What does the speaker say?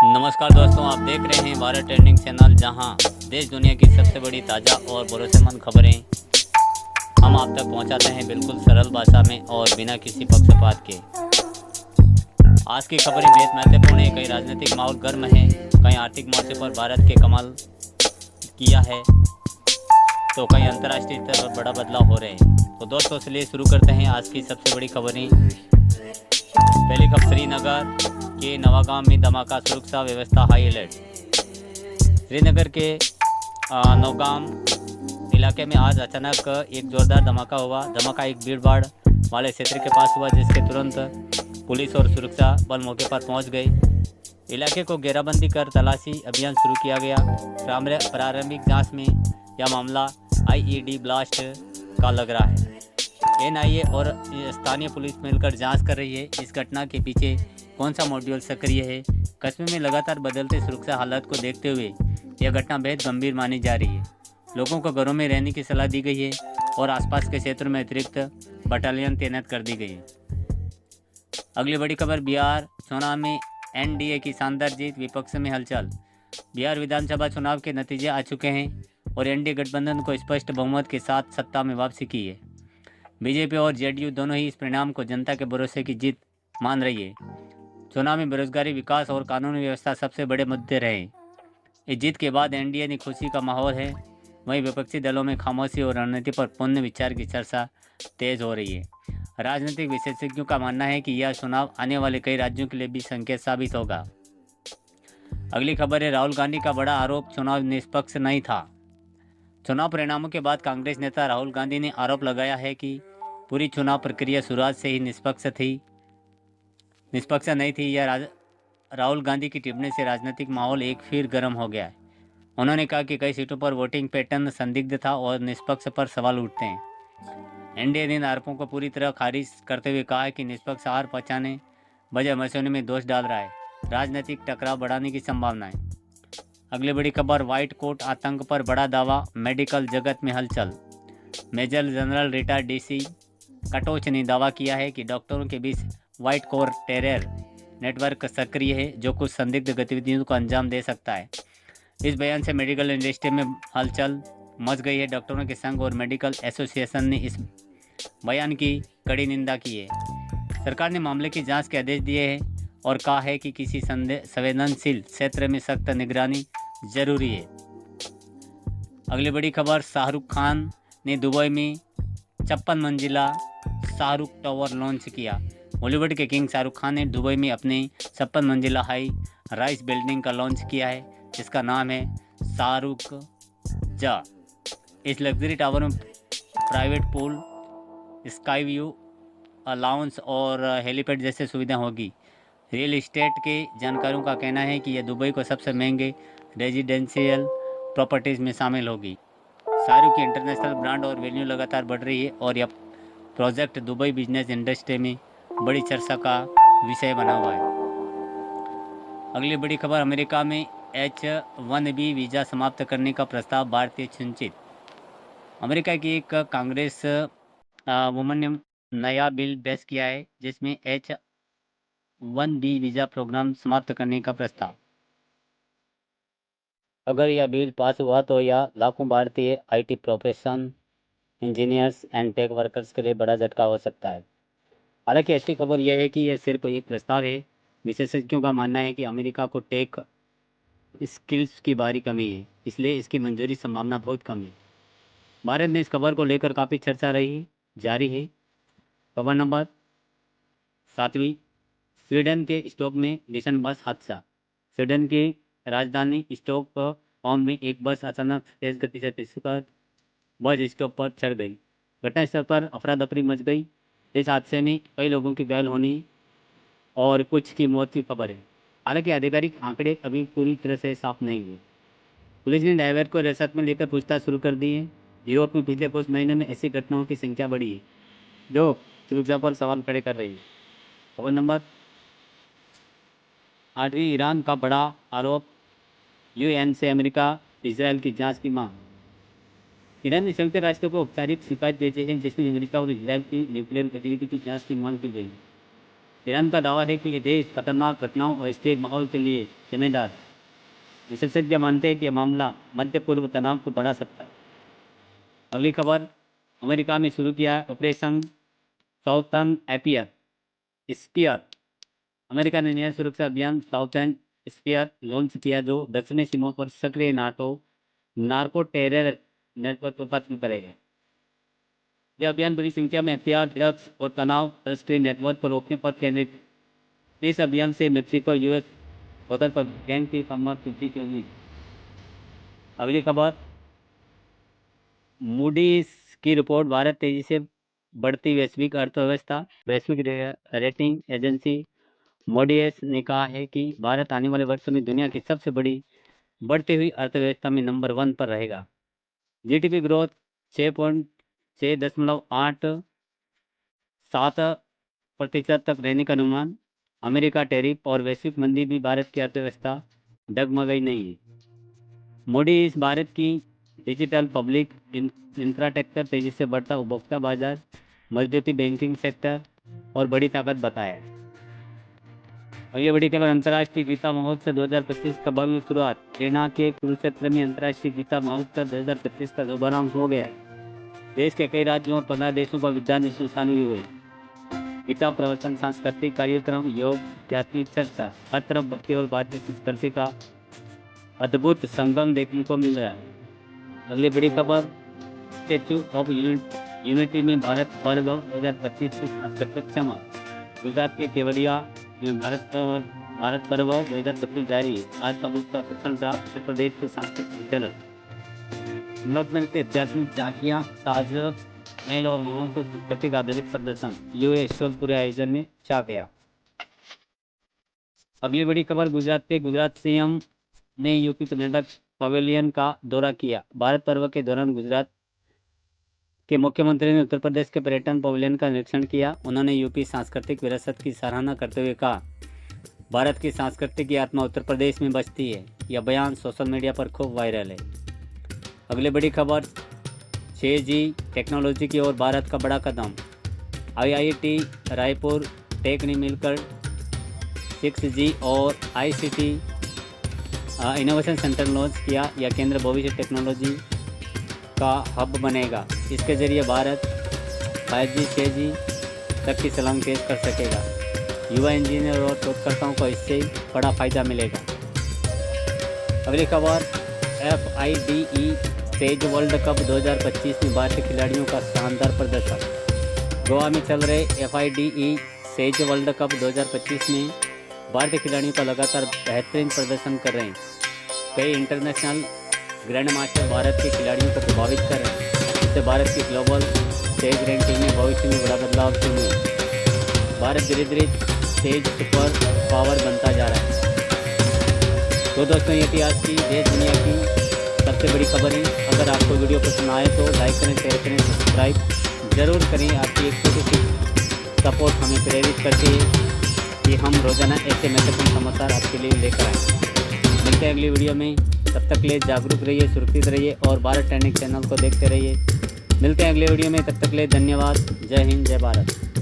नमस्कार दोस्तों, आप देख रहे हैं भारत ट्रेंडिंग चैनल, जहां देश दुनिया की सबसे बड़ी ताज़ा और भरोसेमंद खबरें हम आप तक पहुंचाते हैं बिल्कुल सरल भाषा में और बिना किसी पक्षपात के। आज की खबरें बेहद महत्वपूर्ण है। कई राजनीतिक माहौल गर्म है, कहीं आर्थिक मोर्चे पर भारत के कमाल किया है, तो कहीं अंतर्राष्ट्रीय स्तर पर बड़ा बदलाव हो रहे हैं। तो दोस्तों, चलिए शुरू करते हैं आज की सबसे बड़ी खबरें। पहली खबर, श्रीनगर के नवागांव में धमाका, सुरक्षा व्यवस्था हाई अलर्ट। श्रीनगर के नौगाम इलाके में आज अचानक एक जोरदार धमाका हुआ। धमाका एक भीड़ भाड़ वाले क्षेत्र के पास हुआ, जिसके तुरंत पुलिस और सुरक्षा बल मौके पर पहुंच गए। इलाके को घेराबंदी कर तलाशी अभियान शुरू किया गया। प्रारंभिक जांच में यह मामला आईईडी ब्लास्ट का लग रहा है। एनआईए और स्थानीय पुलिस मिलकर जांच कर रही है। इस घटना के पीछे कौन सा मॉड्यूल सक्रिय है? कस्बे में लगातार बदलते सुरक्षा हालात को देखते हुए यह घटना बेहद गंभीर मानी जा रही है। लोगों को घरों में रहने की सलाह दी गई है और आसपास के क्षेत्रों में अतिरिक्त बटालियन तैनात कर दी गई है। अगली बड़ी खबर, बिहार चुनाव में एनडीए की शानदार जीत, विपक्ष में हलचल। बिहार विधानसभा चुनाव के नतीजे आ चुके हैं और एनडीए गठबंधन को स्पष्ट बहुमत के साथ सत्ता में वापसी की है। बीजेपी और जेडीयू दोनों ही इस परिणाम को जनता के भरोसे की जीत मान रही है। चुनाव में बेरोजगारी, विकास और कानूनी व्यवस्था सबसे बड़े मुद्दे रहे। इस जीत के बाद एनडीए ने खुशी का माहौल है। वहीं विपक्षी दलों में खामोशी और रणनीति पर पुनः विचार की चर्चा तेज हो रही है। राजनीतिक विशेषज्ञों का मानना है कि यह चुनाव आने वाले कई राज्यों के लिए भी संकेत साबित होगा। अगली खबर है, राहुल गांधी का बड़ा आरोप, चुनाव निष्पक्ष नहीं था। चुनाव परिणामों के बाद कांग्रेस नेता राहुल गांधी ने आरोप लगाया है कि पूरी चुनाव प्रक्रिया शुरुआत से ही निष्पक्ष नहीं थी। यह राहुल गांधी की टिप्पणी से राजनीतिक माहौल एक फिर गर्म हो गया है। उन्होंने कहा कि कई सीटों पर वोटिंग पैटर्न संदिग्ध था और निष्पक्ष पर सवाल उठते हैं। एनडीए ने आरोपों को पूरी तरह खारिज करते हुए कहा है कि निष्पक्ष हार पहचाने बजाय मशीनों में दोष डाल रहा है। राजनीतिक टकराव बढ़ाने की संभावना है। अगली बड़ी खबर, व्हाइट कोट आतंक पर बड़ा दावा, मेडिकल जगत में हलचल। Major general retired DC Katoch ने दावा किया है कि डॉक्टरों के बीच व्हाइट कोर टेरर नेटवर्क सक्रिय है, जो कुछ संदिग्ध गतिविधियों को अंजाम दे सकता है। इस बयान से मेडिकल इंडस्ट्री में हलचल मच गई है। डॉक्टरों के संघ और मेडिकल एसोसिएशन ने इस बयान की कड़ी निंदा की है। सरकार ने मामले की जांच के आदेश दिए हैं और कहा है कि किसी संवेदनशील क्षेत्र में सख्त निगरानी जरूरी है। अगली बड़ी खबर, शाहरुख खान ने दुबई में 56 मंजिला शाहरुख टावर लॉन्च किया। बॉलीवुड के किंग शाहरुख खान ने दुबई में अपने 56 मंजिला हाई राइज बिल्डिंग का लॉन्च किया है, जिसका नाम है शाहरुख जा। इस लग्जरी टावर में private pool, sky view, lounge और हेलीपैड जैसे सुविधा होगी। रियल इस्टेट के जानकारों का कहना है कि यह दुबई को सबसे महंगे रेजिडेंशियल प्रॉपर्टीज़ में शामिल होगी। शाहरुख की इंटरनेशनल ब्रांड और वैल्यू लगातार बढ़ रही है और यह प्रोजेक्ट दुबई बिजनेस इंडस्ट्री में बड़ी चर्चा का विषय बना हुआ है। अगली बड़ी खबर, अमेरिका में H-1B वीज़ा समाप्त करने का प्रस्ताव भारतीय चिंतित। अमेरिका की एक कांग्रेस वुमन ने नया बिल पेश किया है, जिसमें H-1B वीज़ा प्रोग्राम समाप्त करने का प्रस्ताव। अगर यह बिल पास हुआ तो यह लाखों भारतीय IT profession, engineers and tech workers के लिए बड़ा झटका हो सकता है। हालांकि अच्छी खबर यह है कि यह सिर्फ एक प्रस्ताव है। विशेषज्ञों का मानना है कि अमेरिका को टेक स्किल्स की भारी कमी है, इसलिए इसकी मंजूरी संभावना बहुत कम है। भारत में इस खबर को लेकर काफ़ी चर्चा जारी है। खबर नंबर 7वीं, स्वीडन के स्टॉक में भीषण बस हादसा। स्वीडन की राजधानी स्टॉकहोम में एक बस अचानक तेज गति से पिछड़कर बस स्टॉप पर चढ़ गई। घटनास्थल पर अफरा तफरी मच गई। इस हादसे में कई लोगों की घायल होने और कुछ की मौत की खबर है। हालांकि आधिकारिक आंकड़े अभी पूरी तरह से साफ नहीं हुए। पुलिस ने ड्राइवर को हिरासत में लेकर पूछताछ शुरू कर दी है। यूरोप में पिछले कुछ महीनों में ऐसी घटनाओं की संख्या बढ़ी है, जो सुरक्षा पर सवाल खड़े कर रही है। खबर नंबर 8वीं, ईरान का बड़ा आरोप, UN से अमेरिका इसराइल की जांच की मांग। ईरान ने संयुक्त राष्ट्र को औपचारिक शिकायत भेजी है, जिसमें अमेरिका और इसराइल की न्यूक्लियर गतिविधि की जांच की मांग की गई। ईरान का दावा है कि ये देश खतरनाक घटनाओं और स्थिर माहौल के लिए जिम्मेदार है। विशेषज्ञ मानते हैं कि यह मामला मध्य पूर्व तनाव को बढ़ा सकता है। अगली खबर, अमेरिका में शुरू किया ऑपरेशन साउथर्न स्पीयर। अमेरिका ने नया सुरक्षा अभियान साउथर्न स्पीयर लॉन्च किया, जो दक्षिणी सीमा पर सक्रिय नार्को टेरर नेटवर्क को खत्म करेगा। यह अभियान बड़ी संख्या में हथियार, ड्रग्स और तनाव राष्ट्रीय नेटवर्क को रोकने पर केंद्रित। इस अभियान से मेक्सिको यूएस बॉर्डर पर गैंग की संभावना वृद्धि होगी। अगली खबर, मूडीज की रिपोर्ट, भारत तेजी से बढ़ती वैश्विक अर्थव्यवस्था। वैश्विक रेटिंग एजेंसी मूडीज ने कहा है कि भारत आने वाले वर्षों में दुनिया की सबसे बड़ी बढ़ती हुई अर्थव्यवस्था में नंबर 1 पर रहेगा। जीडीपी ग्रोथ 6.87% तक रहने का अनुमान। अमेरिका टैरिफ और वैश्विक मंदी भी भारत की अर्थव्यवस्था डगमगाई नहीं है। मूडीज भारत की डिजिटल पब्लिक इंफ्रास्ट्रक्चर, तेजी से बढ़ता उपभोक्ता बाजार, मजबूती बैंकिंग सेक्टर और बड़ी ताकत बताया। और ये बड़ी खबर, अंतर्राष्ट्रीय गीता महोत्सव 2025 का भव्य शुरुआत। सेना के कुरुक्षेत्र में अंतर्राष्ट्रीय गीता महोत्सव 2025 का शुभारंभ हो गया। देश के कई राज्यों और 15 देशों पर विद्वान शामिल हुए। गीता प्रवचन, सांस्कृतिक कार्यक्रम, योग, आध्यात्मिक चर्चा, हर तरफ भक्ति और भारतीय संस्कृति का अद्भुत संगम देखने को मिल रहा है। अगली बड़ी खबर, स्टैच्यू ऑफ यूनिटी में भारत पर्व 2025 क्षमा। गुजरात के केवड़िया में भारत पर्व 2025 जारी। आज का मुख्य आकर्षण उत्तर प्रदेश के सांस्कृतिक झलक, आध्यात्मिक झांकियां, साज मेल और लोगों को संस्कृतिक आधारित प्रदर्शन पूरे आयोजन में छा गया। अगली बड़ी खबर, गुजरात सीएम ने यूपी पर्यटक पवेलियन का दौरा किया। भारत पर्व के दौरान गुजरात के मुख्यमंत्री ने उत्तर प्रदेश के पर्यटन पवेलियन का निरीक्षण किया। उन्होंने यूपी सांस्कृतिक विरासत की सराहना करते हुए कहा, भारत की सांस्कृतिक की आत्मा उत्तर प्रदेश में बसती है। यह बयान सोशल मीडिया पर खूब वायरल है। अगली बड़ी खबर, 6G टेक्नोलॉजी की ओर भारत का बड़ा कदम। IIT रायपुर टेक ने मिलकर 6G और ICT इनोवेशन सेंटर लॉन्च किया। यह केंद्र भविष्य टेक्नोलॉजी का हब बनेगा। इसके जरिए भारत 5G 6G तक की छलांग तेज कर सकेगा। युवा इंजीनियर और शोधकर्ताओं को इससे बड़ा फायदा मिलेगा। अगली खबर, FIDE सेज वर्ल्ड कप 2025 में भारतीय खिलाड़ियों का शानदार प्रदर्शन। गोवा में चल रहे FIDE सेज वर्ल्ड कप 2025 में भारतीय खिलाड़ियों का लगातार बेहतरीन प्रदर्शन कर रहे हैं। कई इंटरनेशनल ग्रैंड मास्टर भारत के खिलाड़ियों को प्रभावित कर रहे हैं। इससे भारत की ग्लोबल सेज रैंकिंग में भविष्य में बड़ा बदलाव शुरू हुआ। भारत धीरे धीरे सेज सुपर पावर बनता जा रहा है। तो दोस्तों, ये थी आज की देश दुनिया की सबसे बड़ी खबरें। अगर आपको वीडियो पसंद आए तो लाइक करें, शेयर करें, सब्सक्राइब जरूर करें। आपकी एक छोटी सी सपोर्ट हमें प्रेरित करती है कि हम रोजाना ऐसे महत्वपूर्ण समाचार आपके लिए लेकर आएँ। मिलते हैं अगली वीडियो में। तब तक के लिए जागरूक रहिए, सुरक्षित रहिए और भारत ट्रेंडिंग चैनल को देखते रहिए। मिलते हैं अगले वीडियो में, तब तक के लिए धन्यवाद। जय हिंद, जय भारत।